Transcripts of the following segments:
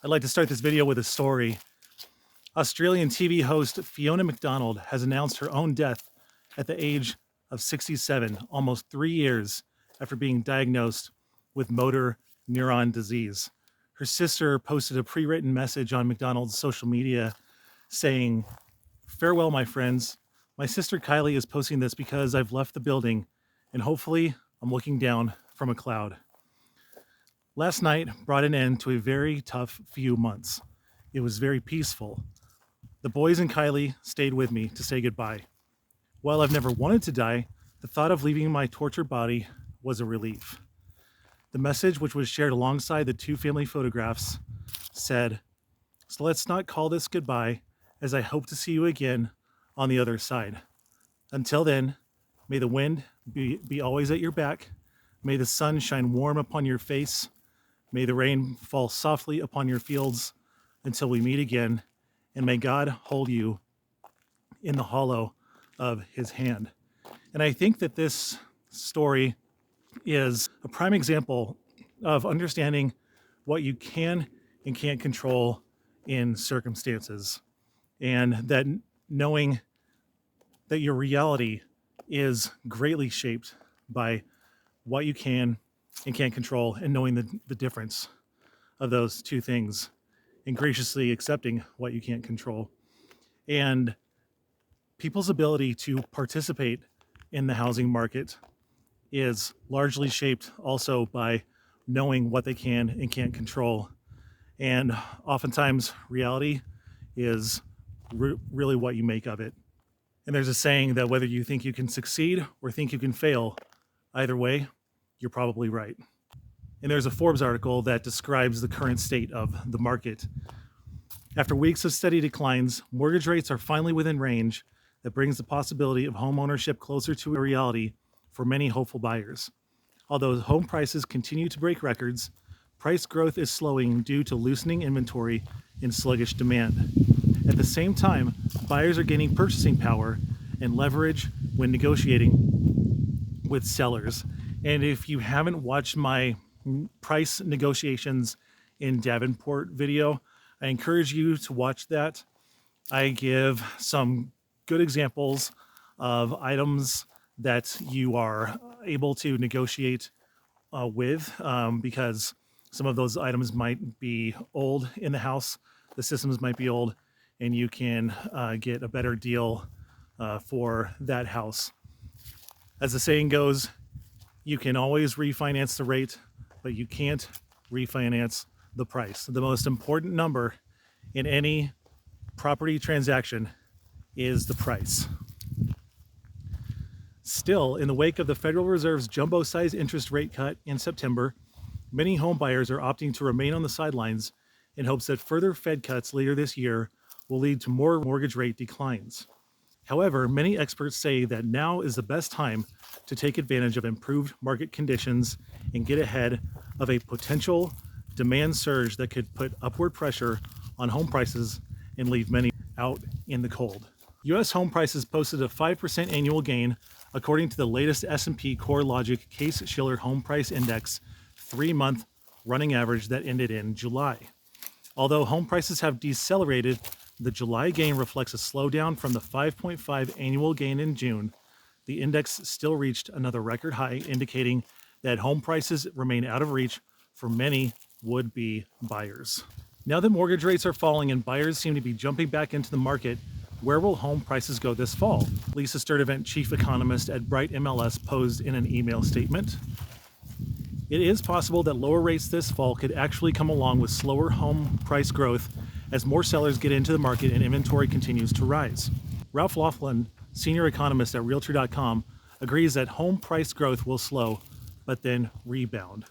I'd like to start this video with a story. Australian TV host Fiona McDonald has announced her own death at the age of 67, almost 3 years after being diagnosed with motor neuron disease. Her sister posted a pre-written message on McDonald's social media saying, "Farewell, my friends. My sister Kylie is posting this because I've left the building and hopefully I'm looking down from a cloud." Last night brought an end to a very tough few months. It was very peaceful. The boys and Kylie stayed with me to say goodbye. While I've never wanted to die, the thought of leaving my tortured body was a relief. The message, which was shared alongside the two family photographs, said, "So let's not call this goodbye, as I hope to see you again on the other side. Until then, may the wind be always at your back. May the sun shine warm upon your face. May the rain fall softly upon your fields until we meet again. And may God hold you in the hollow of his hand." And I think that this story is a prime example of understanding what you can and can't control in circumstances, and that knowing that your reality is greatly shaped by what you can and can't control, and knowing the difference of those two things, and graciously accepting what you can't control. And people's ability to participate in the housing market is largely shaped also by knowing what they can and can't control. And oftentimes reality is really what you make of it. And there's a saying that whether you think you can succeed or think you can fail, either way, you're probably right. And there's a Forbes article that describes the current state of the market. After weeks of steady declines, mortgage rates are finally within range that brings the possibility of home ownership closer to a reality for many hopeful buyers. Although home prices continue to break records, price growth is slowing due to loosening inventory and sluggish demand. At the same time, buyers are gaining purchasing power and leverage when negotiating with sellers. And if you haven't watched my price negotiations in Davenport video, I encourage you to watch that. I give some good examples of items that you are able to negotiate with, because some of those items might be old in the house, the systems might be old, and you can get a better deal for that house. As the saying goes, you can always refinance the rate, but you can't refinance the price. The most important number in any property transaction is the price. Still, in the wake of the Federal Reserve's jumbo-sized interest rate cut in September, many home buyers are opting to remain on the sidelines in hopes that further Fed cuts later this year will lead to more mortgage rate declines. However, many experts say that now is the best time to take advantage of improved market conditions and get ahead of a potential demand surge that could put upward pressure on home prices and leave many out in the cold. U.S. home prices posted a 5% annual gain according to the latest S&P CoreLogic Case-Shiller Home Price Index 3-month running average that ended in July. Although home prices have decelerated, the July gain reflects a slowdown from the 5.5 annual gain in June. The index still reached another record high, indicating that home prices remain out of reach for many would-be buyers. Now that mortgage rates are falling and buyers seem to be jumping back into the market, where will home prices go this fall? Lisa Sturdivant, chief economist at Bright MLS, posed in an email statement. It is possible that lower rates this fall could actually come along with slower home price growth as more sellers get into the market and inventory continues to rise. Ralph Laughlin, senior economist at Realtor.com, agrees that home price growth will slow, but then rebound.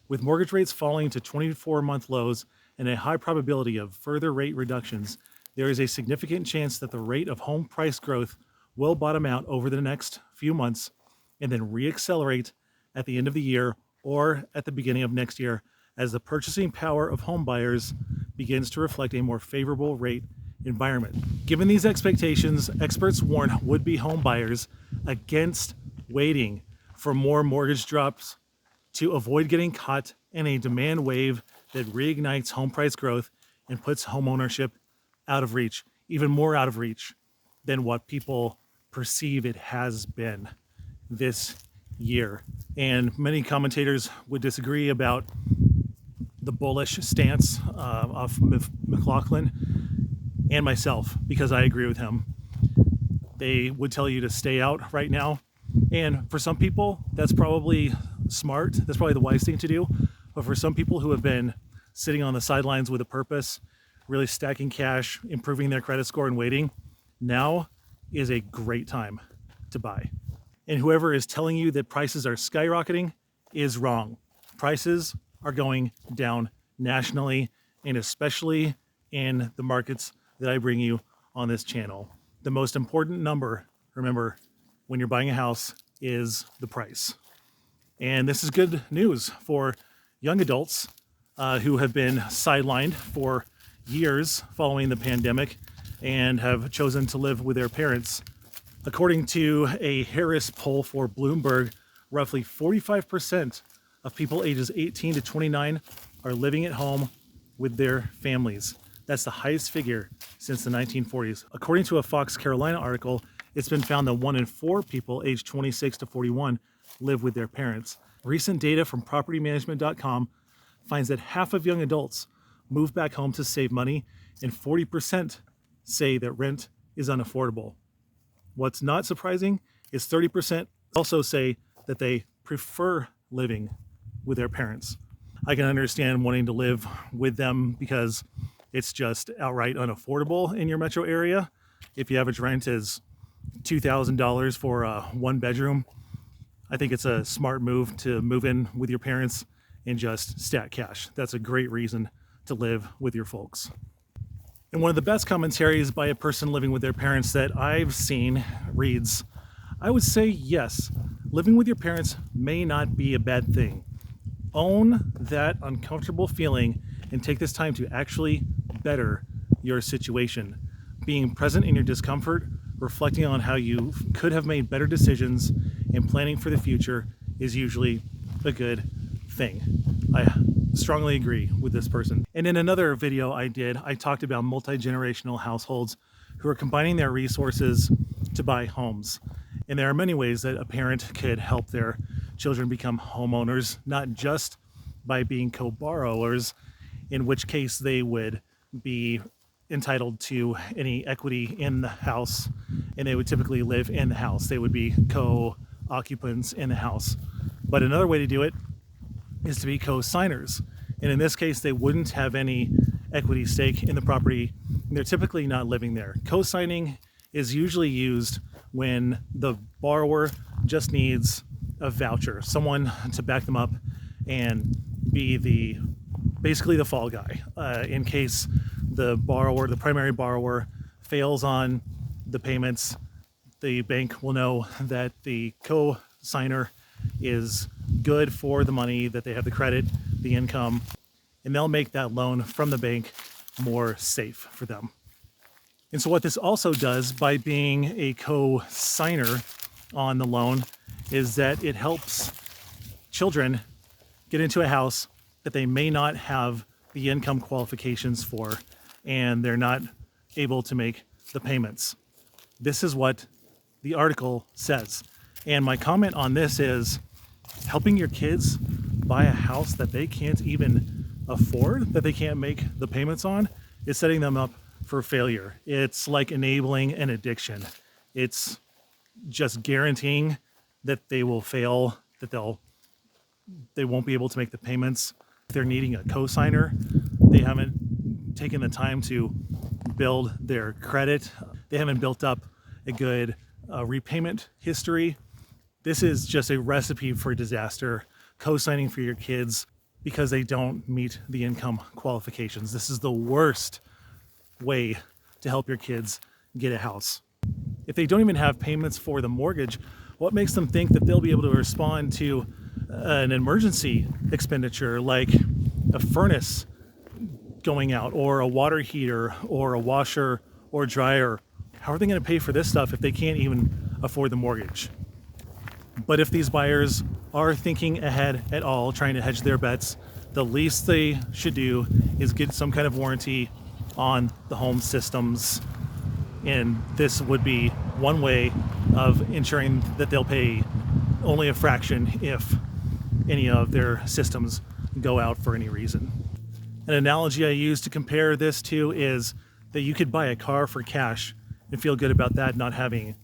With mortgage rates falling to 24-month lows and a high probability of further rate reductions, there is a significant chance that the rate of home price growth will bottom out over the next few months and then reaccelerate at the end of the year or at the beginning of next year as the purchasing power of home buyers begins to reflect a more favorable rate environment. Given these expectations, experts warn would-be home buyers against waiting for more mortgage drops to avoid getting caught in a demand wave that reignites home price growth and puts home ownership out of reach, even more out of reach than what people perceive it has been this year. And many commentators would disagree about the bullish stance of McLaughlin and myself, because I agree with him. They would tell you to stay out right now. And for some people, that's probably smart. That's probably the wise thing to do. But for some people who have been sitting on the sidelines with a purpose, really stacking cash, improving their credit score and waiting, now is a great time to buy. And whoever is telling you that prices are skyrocketing is wrong. Prices are going down nationally, and especially in the markets that I bring you on this channel. The most important number, remember, when you're buying a house is the price. And this is good news for young adults who have been sidelined for years following the pandemic and have chosen to live with their parents. According to a Harris poll for Bloomberg, roughly 45% of people ages 18 to 29 are living at home with their families. That's the highest figure since the 1940s. According to a Fox Carolina article, it's been found that 1 in 4 people aged 26 to 41 live with their parents. Recent data from propertymanagement.com finds that half of young adults move back home to save money, and 40% say that rent is unaffordable. What's not surprising is 30% also say that they prefer living with their parents. I can understand wanting to live with them because it's just outright unaffordable in your metro area. If the average rent is $2,000 for a 1-bedroom, I think it's a smart move to move in with your parents and just stack cash. That's a great reason to live with your folks. And one of the best commentaries by a person living with their parents that I've seen reads, I would say yes, living with your parents may not be a bad thing. Own that uncomfortable feeling and take this time to actually better your situation. Being present in your discomfort, reflecting on how you could have made better decisions, and planning for the future is usually a good thing. I strongly agree with this person. And in another video I did, I talked about multi-generational households who are combining their resources to buy homes. And there are many ways that a parent could help their children become homeowners, not just by being co-borrowers, in which case they would be entitled to any equity in the house, and they would typically live in the house. They would be co-occupants in the house. But another way to do it is to be co-signers. And in this case, they wouldn't have any equity stake in the property, and they're typically not living there. Co-signing is usually used when the borrower just needs a voucher, someone to back them up and be basically the fall guy in case the primary borrower fails on the payments. The bank will know that the co-signer is good for the money, that they have the credit, the income, and they'll make that loan from the bank more safe for them. And so what this also does by being a co-signer on the loan is that it helps children get into a house that they may not have the income qualifications for, and they're not able to make the payments. This is what the article says. And my comment on this is helping your kids buy a house that they can't even afford, that they can't make the payments on, is setting them up for failure. It's like enabling an addiction. It's just guaranteeing that they will fail, that they won't be able to make the payments. If they're needing a co-signer, they haven't taken the time to build their credit. They haven't built up a good repayment history. This is just a recipe for disaster. Co-signing for your kids because they don't meet the income qualifications. This is the worst way to help your kids get a house. If they don't even have payments for the mortgage, what makes them think that they'll be able to respond to an emergency expenditure like a furnace going out, or a water heater, or a washer or dryer? How are they going to pay for this stuff if they can't even afford the mortgage? But if these buyers are thinking ahead at all, trying to hedge their bets, The least they should do is get some kind of warranty on the home systems. And this would be one way of ensuring that they'll pay only a fraction if any of their systems go out for any reason. An analogy I use to compare this to is that you could buy a car for cash and feel good about that not having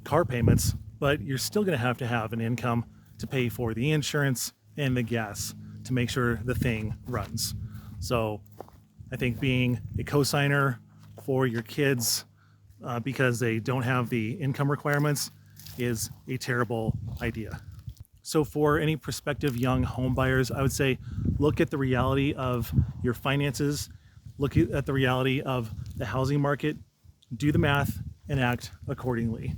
car payments, but you're still going to have an income to pay for the insurance and the gas to make sure the thing runs. So I think being a co-signer for your kids because they don't have the income requirements is a terrible idea. So for any prospective young home buyers, I would say look at the reality of your finances, look at the reality of the housing market, do the math, and act accordingly.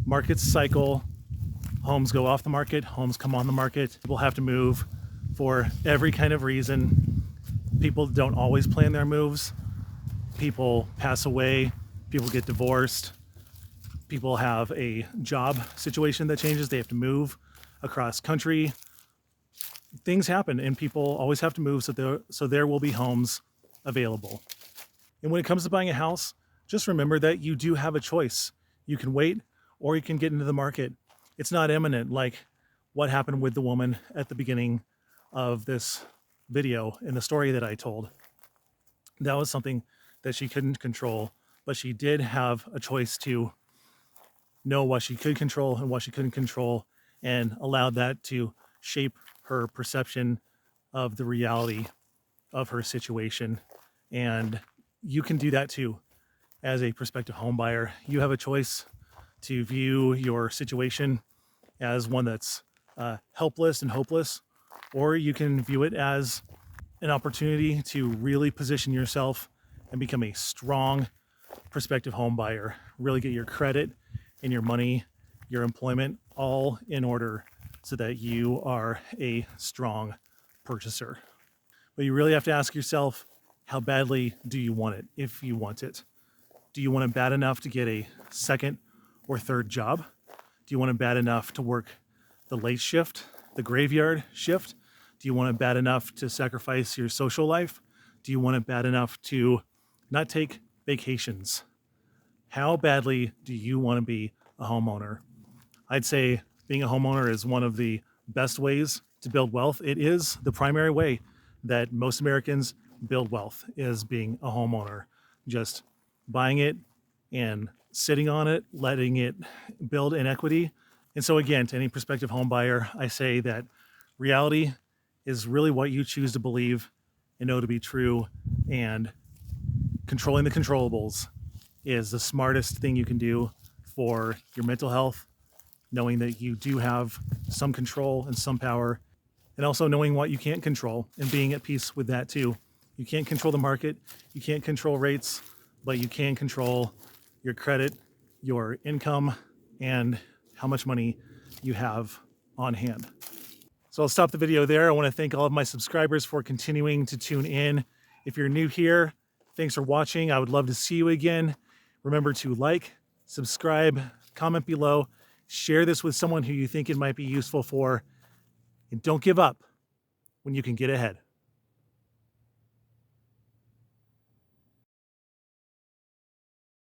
Markets cycle, homes go off the market, homes come on the market. People have to move for every kind of reason. People don't always plan their moves. People pass away, people get divorced, people have a job situation that changes, they have to move across country. Things happen and people always have to move, so there will be homes available. And when it comes to buying a house, just remember that you do have a choice. You can wait or you can get into the market. It's not imminent like what happened with the woman at the beginning of this video in the story that I told. That was something that she couldn't control, but she did have a choice to know what she could control and what she couldn't control, and allowed that to shape her perception of the reality of her situation. And you can do that too. As a prospective home buyer, you have a choice to view your situation as one that's helpless and hopeless, or you can view it as an opportunity to really position yourself and become a strong prospective home buyer. Really get your credit and your money, your employment, all in order so that you are a strong purchaser. But you really have to ask yourself, how badly do you want it, if you want it? Do you want it bad enough to get a second or third job? Do you want it bad enough to work the late shift, the graveyard shift? Do you want it bad enough to sacrifice your social life? Do you want it bad enough to not take vacations? How badly do you want to be a homeowner? I'd say being a homeowner is one of the best ways to build wealth. It is the primary way that most Americans build wealth, is being a homeowner. Just buying it and sitting on it, letting it build in equity. And so again, to any prospective home buyer, I say that reality is really what you choose to believe and know to be true, and controlling the controllables is the smartest thing you can do for your mental health, knowing that you do have some control and some power, and also knowing what you can't control and being at peace with that too. You can't control the market, you can't control rates, but you can control your credit, your income, and how much money you have on hand. So I'll stop the video there. I want to thank all of my subscribers for continuing to tune in. If you're new here, thanks for watching. I would love to see you again. Remember to like, subscribe, comment below, share this with someone who you think it might be useful for, and don't give up when you can get ahead.